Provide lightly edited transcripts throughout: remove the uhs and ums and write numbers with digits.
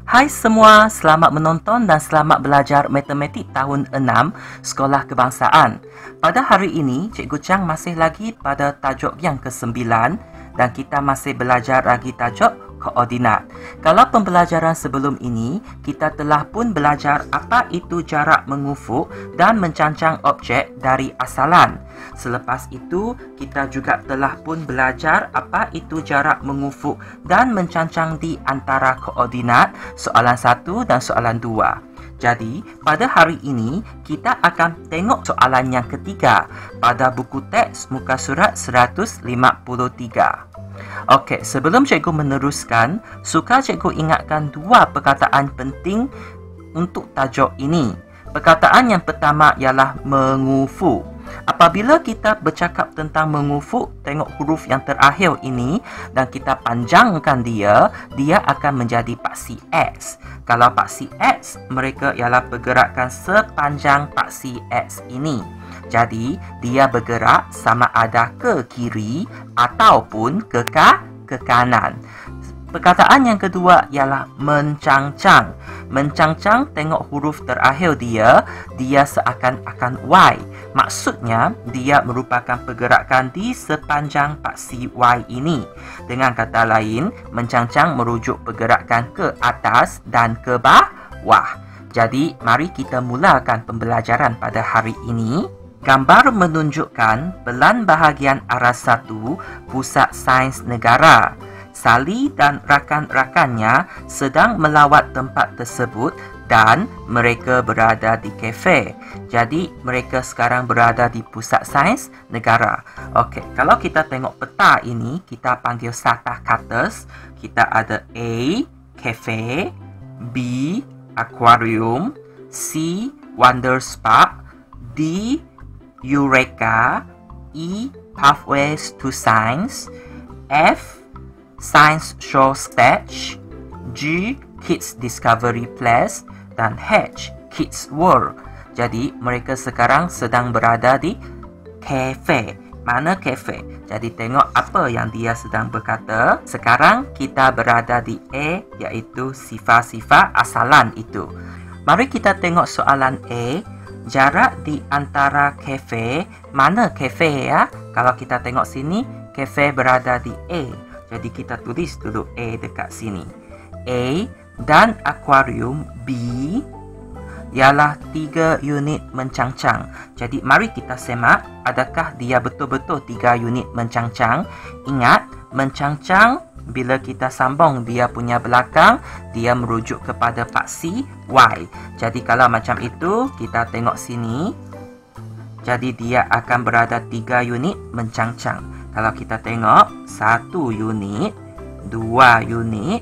Hai semua, selamat menonton dan selamat belajar matematik tahun 6 Sekolah Kebangsaan. Pada hari ini, Cikgu Chang masih lagi pada tajuk yang ke-9 dan kita masih belajar lagi tajuk koordinat. Kalau pembelajaran sebelum ini, kita telah pun belajar apa itu jarak mengufuk dan mencancang objek dari asalan. Selepas itu, kita juga telah pun belajar apa itu jarak mengufuk dan mencancang di antara koordinat soalan 1 dan soalan 2. Jadi, pada hari ini, kita akan tengok soalan yang ketiga pada buku teks muka surat 153. Okey, sebelum cikgu meneruskan, suka cikgu ingatkan dua perkataan penting untuk tajuk ini. Perkataan yang pertama ialah mengufuk. Apabila kita bercakap tentang mengufuk, tengok huruf yang terakhir ini dan kita panjangkan dia akan menjadi paksi X. Kalau paksi X, mereka ialah pergerakan sepanjang paksi X ini. Jadi, dia bergerak sama ada ke kiri ataupun ke kanan. Perkataan yang kedua ialah mencangcang. Mencangcang, tengok huruf terakhir dia seakan-akan Y. Maksudnya, dia merupakan pergerakan di sepanjang paksi Y ini. Dengan kata lain, mencangcang merujuk pergerakan ke atas dan ke bawah. Jadi, mari kita mulakan pembelajaran pada hari ini. Gambar menunjukkan pelan bahagian arah 1 Pusat Sains Negara. Sally dan rakan-rakannya sedang melawat tempat tersebut dan mereka berada di kafe. Jadi, mereka sekarang berada di Pusat Sains Negara. Okey, kalau kita tengok peta ini, kita panggil satah kates. Kita ada A, kafe, B, aquarium, C, wonder spark, D, Eureka, E, Pathways to Science, F, Science Show Stage, G, Kids Discovery Place, dan H, Kids World. Jadi, mereka sekarang sedang berada di kafe. Mana kafe? Jadi, tengok apa yang dia sedang berkata. Sekarang, kita berada di A, iaitu sifar-sifar asalan itu. Mari kita tengok soalan A. Jarak di antara kafe, mana kafe ya? Kalau kita tengok sini, kafe berada di A. Jadi kita tulis dulu A dekat sini. A dan akuarium B ialah 3 unit mencangcang. Jadi mari kita semak, adakah dia betul-betul 3 unit mencangcang? Ingat, mencangcang bila kita sambung dia punya belakang, dia merujuk kepada paksi Y. Jadi kalau macam itu, kita tengok sini. Jadi dia akan berada 3 unit mencangcang. Kalau kita tengok, 1 unit, 2 unit,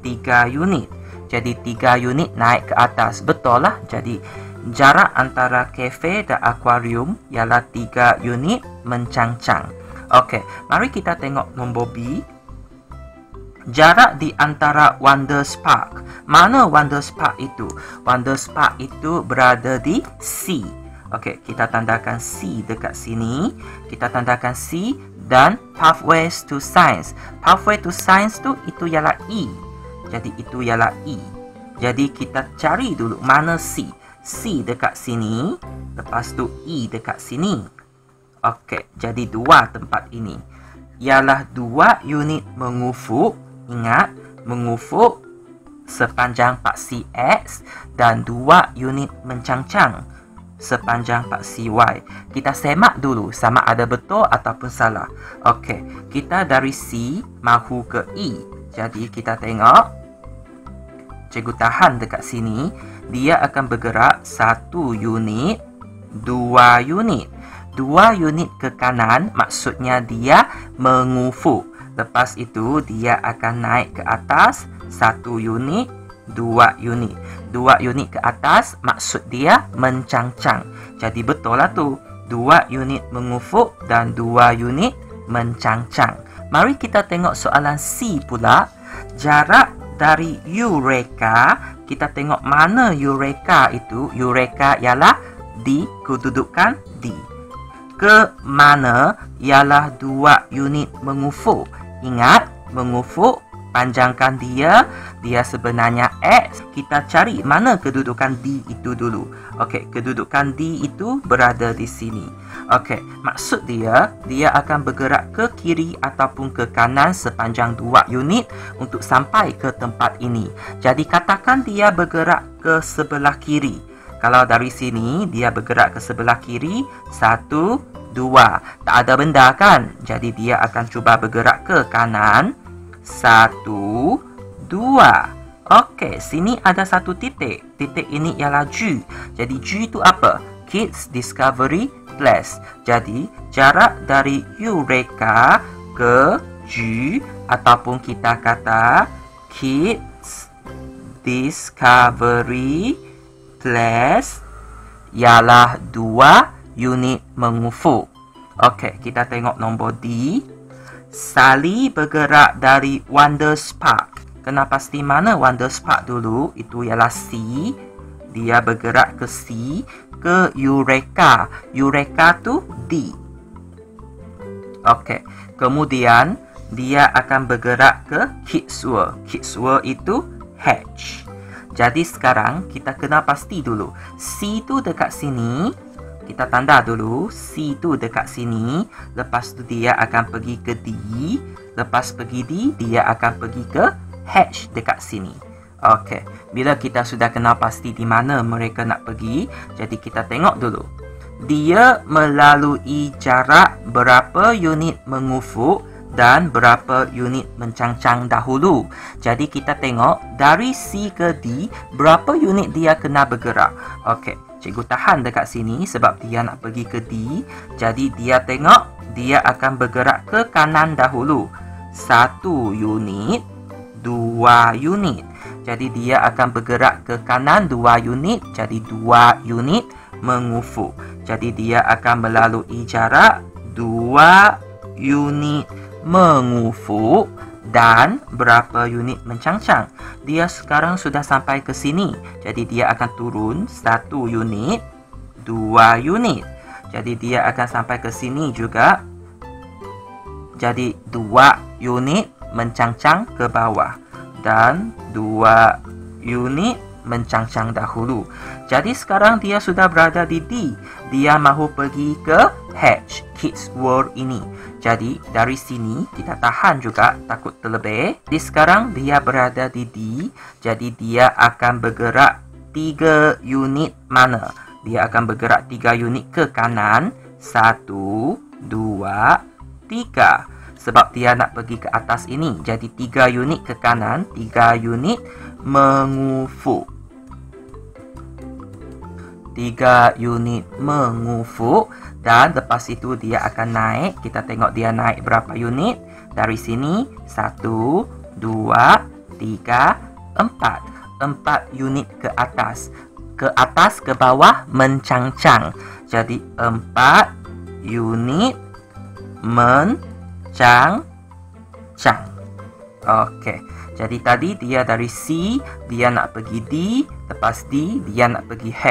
3 unit. Jadi 3 unit naik ke atas. Betul lah. Jadi jarak antara kafe dan akuarium ialah 3 unit mencangcang. Okey, mari kita tengok nombor B. Jarak di antara Wonder Spark. Mana Wonder Spark itu? Wonder Spark itu berada di C. Okey, kita tandakan C dekat sini. Kita tandakan C dan Pathways to Science. Pathway to Science tu itu ialah E. Jadi itu ialah E. Jadi kita cari dulu mana C. C dekat sini, lepas tu E dekat sini. Okey, jadi dua tempat ini. Ialah 2 unit mengufuk. Ingat, mengufuk sepanjang paksi X dan 2 unit mencangcang sepanjang paksi Y. Kita semak dulu sama ada betul ataupun salah. Okey, kita dari C mahu ke E. Jadi kita tengok. Cikgu tahan dekat sini. Dia akan bergerak 1 unit, 2 unit. 2 unit ke kanan maksudnya dia mengufuk. Lepas itu, dia akan naik ke atas 1 unit, 2 unit. 2 unit ke atas, maksud dia mencangcang. Jadi betul lah tu. 2 unit mengufuk dan 2 unit mencangcang. Mari kita tengok soalan C pula. Jarak dari Eureka, kita tengok mana Eureka itu. Eureka ialah di kedudukan D. Ke mana ialah 2 unit mengufuk. Ingat, mengufuk panjangkan dia. Dia sebenarnya X. Kita cari mana kedudukan D itu dulu. Okey, kedudukan D itu berada di sini. Okey, maksud dia akan bergerak ke kiri ataupun ke kanan sepanjang 2 unit untuk sampai ke tempat ini. Jadi katakan dia bergerak ke sebelah kiri. Kalau dari sini dia bergerak ke sebelah kiri, 1, 2. Tak ada benda kan? Jadi dia akan cuba bergerak ke kanan. 1, 2. Okey, sini ada satu titik. Titik ini ialah G. Jadi G itu apa? Kids Discovery Place. Jadi jarak dari Eureka ke G, ataupun kita kata Kids Discovery Place, ialah 2 unit mengufuk. Okey, kita tengok nombor D. Sally bergerak dari Wonders Park. Kena pasti mana Wonders Park dulu. Itu ialah C. Dia bergerak ke C, ke Eureka. Eureka tu D. Okey, kemudian dia akan bergerak ke Kids World. Kids World itu H. Jadi sekarang kita kena pasti dulu. C tu dekat sini. Kita tanda dulu, C tu dekat sini. Lepas tu dia akan pergi ke D. Lepas pergi D, dia akan pergi ke H dekat sini. Okey, bila kita sudah kenal pasti di mana mereka nak pergi, jadi kita tengok dulu. Dia melalui jarak berapa unit mengufuk dan berapa unit mencangcang dahulu. Jadi kita tengok dari C ke D, berapa unit dia kena bergerak. Okey, cikgu tahan dekat sini sebab dia nak pergi ke D. Jadi dia tengok, dia akan bergerak ke kanan dahulu. 1 unit, 2 unit. Jadi dia akan bergerak ke kanan 2 unit. Jadi 2 unit mengufuk. Jadi dia akan melalui jarak 2 unit mengufuk dan berapa unit mencangcang. Dia sekarang sudah sampai ke sini. Jadi dia akan turun 1 unit, 2 unit. Jadi dia akan sampai ke sini juga. Jadi 2 unit mencangcang ke bawah dan 2 unit mencangcang dahulu. Jadi sekarang dia sudah berada di D. Dia mahu pergi ke H, Kids World ini. Jadi dari sini kita tahan juga, takut terlebih. Jadi sekarang dia berada di D. Jadi dia akan bergerak 3 unit mana? Dia akan bergerak 3 unit ke kanan. 1, 2, 3. Sebab dia nak pergi ke atas ini. Jadi 3 unit ke kanan, 3 unit mengufuk. 3 unit mengufuk. Dan lepas itu dia akan naik. Kita tengok dia naik berapa unit. Dari sini 1, 2, 3, 4. 4 unit ke atas. Ke atas, ke bawah, mencangcang. Jadi 4 unit mencangcang. Okey. Jadi tadi dia dari C, dia nak pergi D. Lepas D, dia nak pergi H.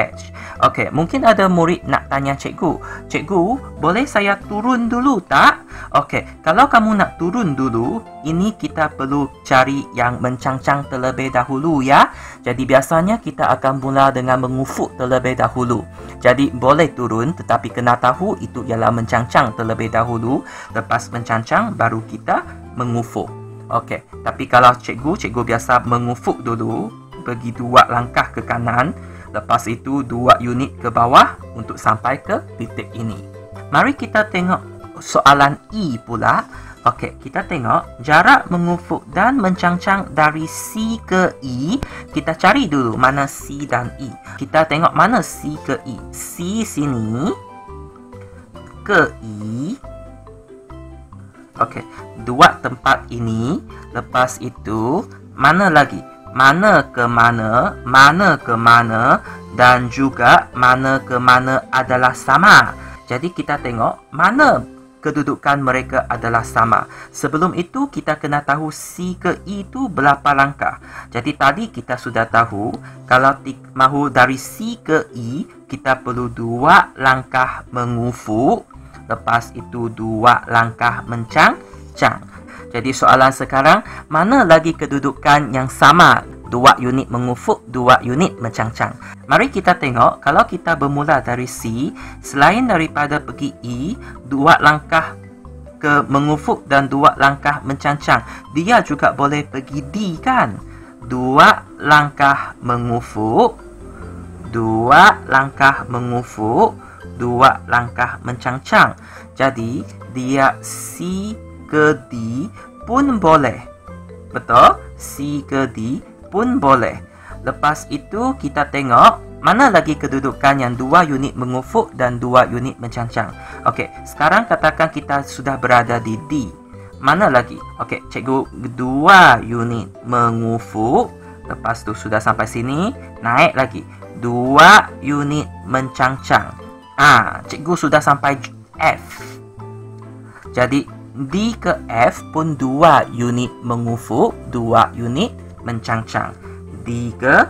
Okey, mungkin ada murid nak tanya cikgu. Cikgu, boleh saya turun dulu tak? Okey, kalau kamu nak turun dulu, ini kita perlu cari yang mencangcang terlebih dahulu ya. Jadi biasanya kita akan mula dengan mengufuk terlebih dahulu. Jadi boleh turun, tetapi kena tahu itu ialah mencangcang terlebih dahulu. Lepas mencangcang, baru kita mengufuk. Okey, tapi kalau cikgu biasa mengufuk dulu, pergi 2 langkah ke kanan, lepas itu 2 unit ke bawah untuk sampai ke titik ini. Mari kita tengok soalan E pula. Okey, kita tengok jarak mengufuk dan mencangcang dari C ke E. Kita cari dulu mana C dan E. Kita tengok mana C ke E. C sini ke E. Okey, 2 tempat ini. Lepas itu mana lagi? Mana ke mana, mana ke mana, dan juga mana ke mana adalah sama. Jadi kita tengok mana kedudukan mereka adalah sama. Sebelum itu kita kena tahu C ke E itu berapa langkah. Jadi tadi kita sudah tahu kalau mahu dari C ke E, kita perlu 2 langkah mengufuk. Lepas itu 2 langkah mencangcang. Jadi soalan sekarang, mana lagi kedudukan yang sama? 2 unit mengufuk, 2 unit mencangcang. Mari kita tengok, kalau kita bermula dari C, selain daripada pergi E, 2 langkah ke mengufuk dan 2 langkah mencangcang, dia juga boleh pergi D kan? 2 langkah mengufuk, 2 langkah mengufuk, 2 langkah mencangcang. Jadi, dia C ke D pun boleh. Betul? C ke D pun boleh. Lepas itu kita tengok mana lagi kedudukan yang 2 unit mengufuk dan 2 unit mencangcang. Okey, sekarang katakan kita sudah berada di D. Mana lagi? Okey, cikgu 2 unit mengufuk. Lepas tu sudah sampai sini, naik lagi 2 unit mencangcang. Cikgu sudah sampai F. Jadi D ke F pun 2 unit mengufuk, 2 unit mencangcang. D ke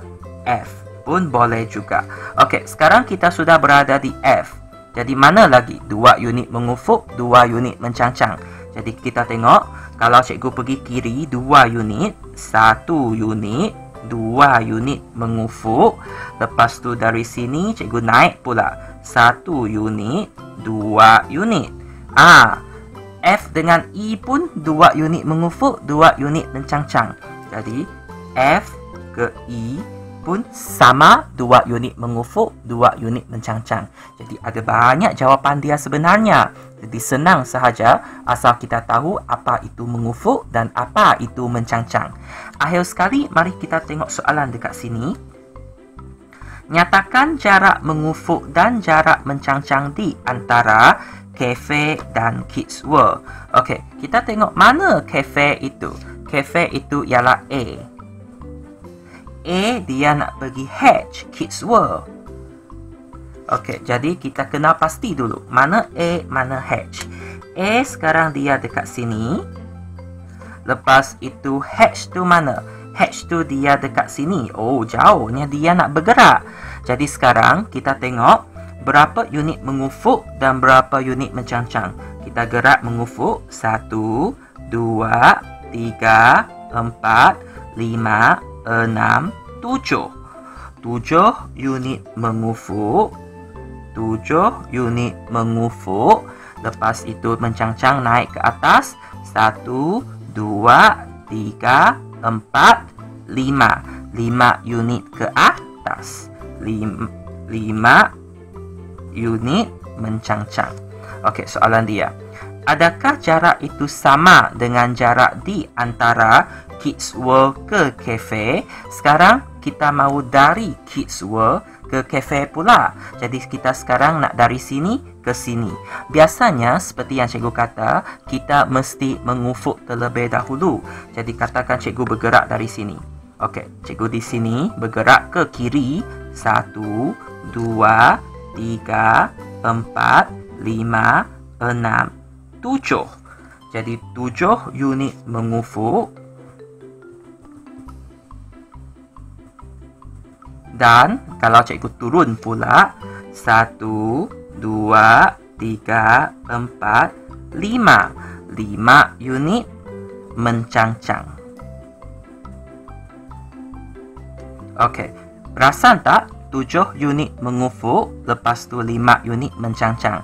F pun boleh juga. Okey, sekarang kita sudah berada di F. Jadi mana lagi? 2 unit mengufuk, 2 unit mencangcang. Jadi kita tengok, kalau cikgu pergi kiri 2 unit, 1 unit, 2 unit mengufuk. Lepas tu dari sini cikgu naik pula 1 unit, 2 unit. F dengan E pun 2 unit mengufuk, 2 unit mencangcang. Jadi F ke E pun sama, 2 unit mengufuk, 2 unit mencangcang. Jadi ada banyak jawapan dia sebenarnya. Jadi senang sahaja asal kita tahu apa itu mengufuk dan apa itu mencangcang. Akhir sekali, mari kita tengok soalan dekat sini. Nyatakan jarak mengufuk dan jarak mencangcang di antara kafe dan Kids World. Okey, kita tengok mana kafe itu. Kafe itu ialah A. A dia nak pergi H, Kids World. Okey, jadi kita kena pasti dulu mana A, mana H. A sekarang dia dekat sini. Lepas itu H tu mana? H tu dia dekat sini. Oh, jauhnya dia nak bergerak. Jadi sekarang kita tengok berapa unit mengufuk dan berapa unit mencangcang. Kita gerak mengufuk 1, 2, 3, 4, 5, 6, 7. 7 unit mengufuk, 7 unit mengufuk. Lepas itu mencangcang naik ke atas 1, 2, 3, 4, 5. 5 unit ke atas. 5 unit mencangcang. Okey, soalan dia. Adakah jarak itu sama dengan jarak di antara Kids World ke kafe? Sekarang kita mahu dari Kids World ke kafe pula. Jadi kita sekarang nak dari sini ke sini. Biasanya seperti yang cikgu kata, kita mesti mengufuk terlebih dahulu. Jadi katakan cikgu bergerak dari sini. Okey, cikgu di sini bergerak ke kiri 1, 2, 3, 4, 5, 6, 7. Jadi 7 unit mengufuk. Dan kalau cikgu turun pula 1, 2, 3, 4, 5. 5 unit mencangcang. Okey, perasan tak? 7 unit mengufuk, lepas tu 5 unit mencangcang.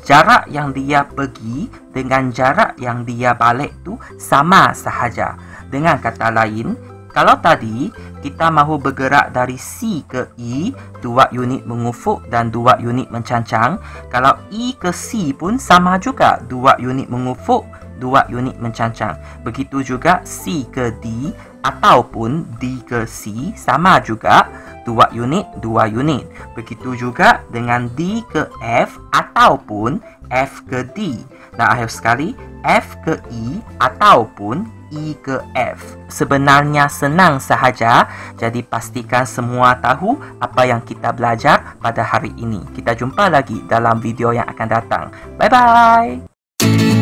Jarak yang dia pergi dengan jarak yang dia balik tu sama sahaja. Dengan kata lain, kalau tadi kita mahu bergerak dari C ke E, 2 unit mengufuk dan 2 unit mencangcang. Kalau E ke C pun sama juga, 2 unit mengufuk, 2 unit mencangcang. Begitu juga C ke D ataupun D ke C sama juga, 2 unit, 2 unit. Begitu juga dengan D ke F ataupun F ke D. Dan akhir sekali, F ke E ataupun E ke F. Sebenarnya senang sahaja, jadi pastikan semua tahu apa yang kita belajar pada hari ini. Kita jumpa lagi dalam video yang akan datang. Bye-bye!